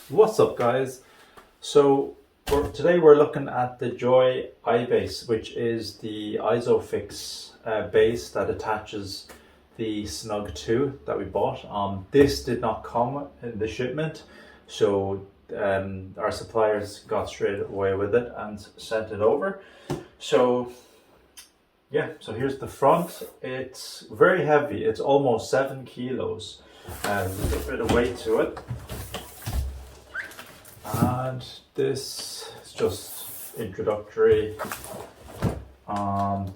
What's up, guys? So today we're looking at the Joy ibase, which is the isofix base that attaches the Snug2 that we bought. This did not come in the shipment, so our suppliers got straight away with it and sent it over. So yeah, so here's the front. It's very heavy. It's almost 7 kilos. A bit of weight to it. And this is just introductory.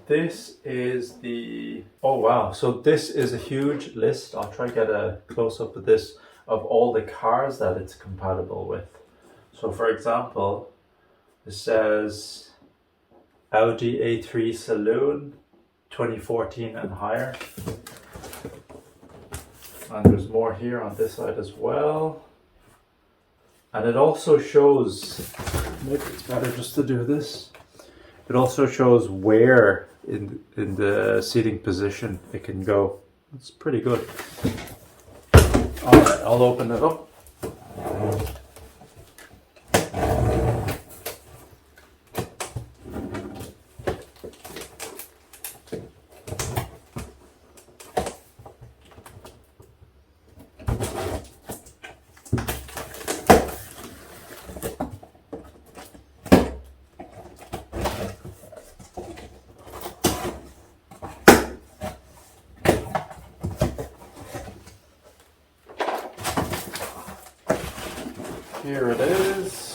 This is the, oh wow, so this is a huge list. I'll try to get a close-up of this, of all the cars that it's compatible with. So for example, it says Audi A3 Saloon 2014 and higher. And there's more here on this side as well. And it also shows, maybe it's better just to do this. It also shows where in the seating position it can go. It's pretty good. Alright, I'll open it up. Here it is.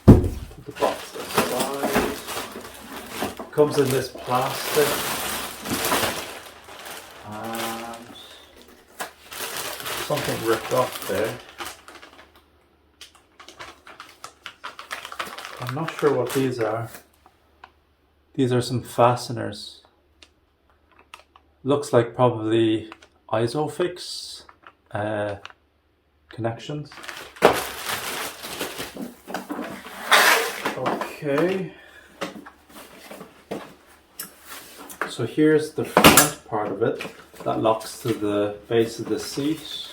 Put the box aside. Comes in this plastic and something ripped off there. I'm not sure what these are. These are some fasteners. Looks like probably isofix connections. Okay. So here's the front part of it that locks to the base of the seat.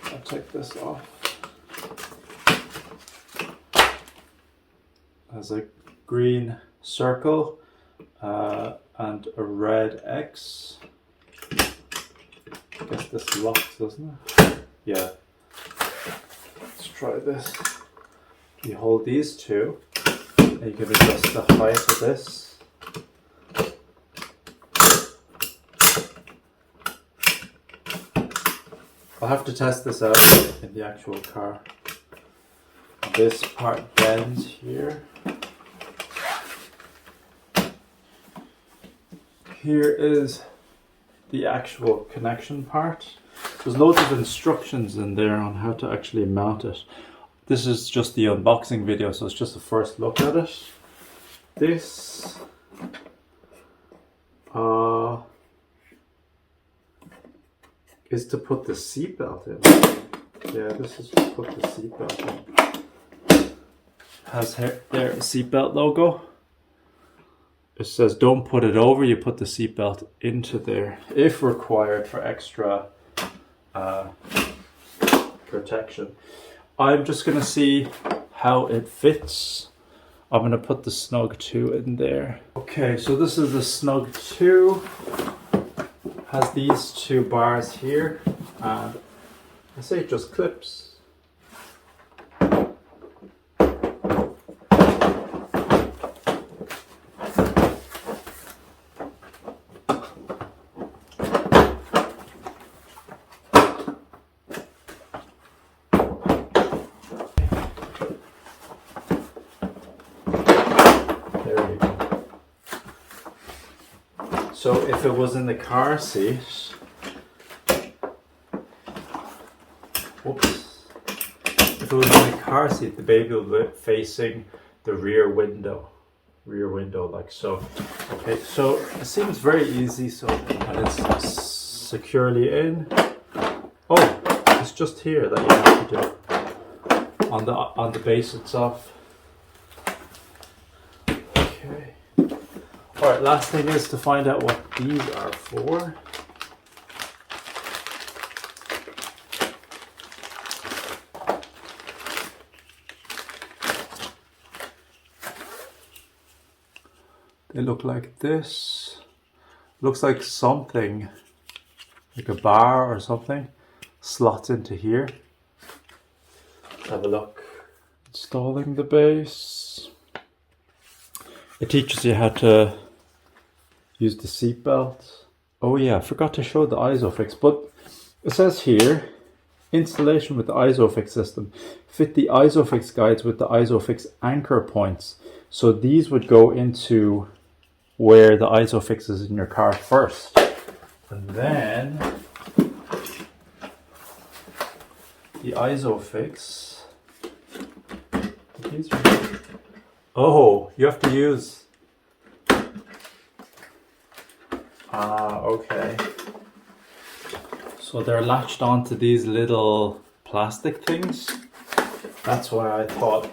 I'll take this off. There's a green circle. And a red X. I guess this locks, doesn't it? Yeah. Let's try this. You hold these two, and you can adjust the height of this. I'll have to test this out in the actual car. This part bends here. Here is the actual connection part. There's loads of instructions in there on how to actually mount it. This is just the unboxing video, so it's just a first look at it. This is to put the seatbelt in. Yeah, this is to put the seatbelt in. Has here, there, a seatbelt logo. It says don't put it over, you put the seatbelt into there if required for extra protection. I'm just going to see how it fits. I'm going to put the Snug2 in there. Okay, so this is the Snug2. Has these two bars here, and I say it just clips. So if it was in the car seat, whoops, if it was in the car seat, the baby will be facing the rear window like so. Okay, so it seems very easy. So and it's securely in. Oh, it's just here that you have to do on the base itself. Okay. Alright, last thing is to find out what these are for. They look like this. Looks like something, like a bar or something, slots into here. Let's have a look. Installing the base. It teaches you how to use the seat belt. Oh yeah, I forgot to show the ISOFIX, but it says here, installation with the ISOFIX system. Fit the ISOFIX guides with the ISOFIX anchor points. So these would go into where the ISOFIX is in your car first. And then the ISOFIX. Oh, you have to use. Okay. So they're latched onto these little plastic things. That's why I thought,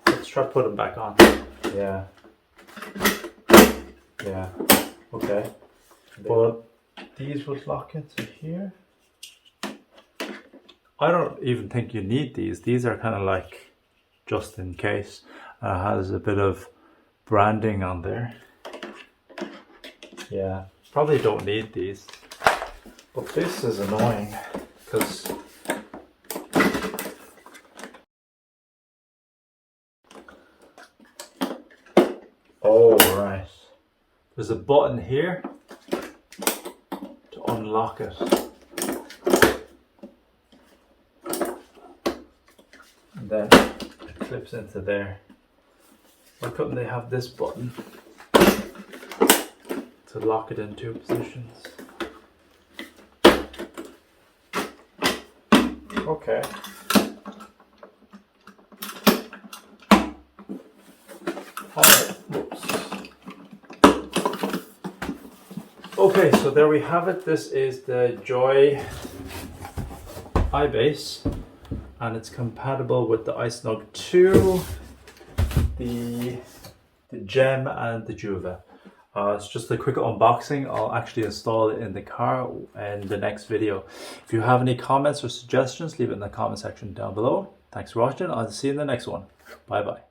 let's try to put them back on. Yeah. Yeah. Okay. But these would lock into here. I don't even think you need these. These are kind of like just in case. It has a bit of branding on there. Yeah, probably don't need these. But this is annoying because oh right, there's a button here to unlock it. And then it clips into there. Why couldn't they have this button to lock it in two positions? Okay. Alright, whoops. Okay, so there we have it. This is the Joy ibase, and it's compatible with the isnug2, the Gem, and the Juva. It's just a quick unboxing. I'll actually install it in the car in the next video. If you have any comments or suggestions, leave it in the comment section down below. Thanks for watching. I'll see you in the next one. Bye bye.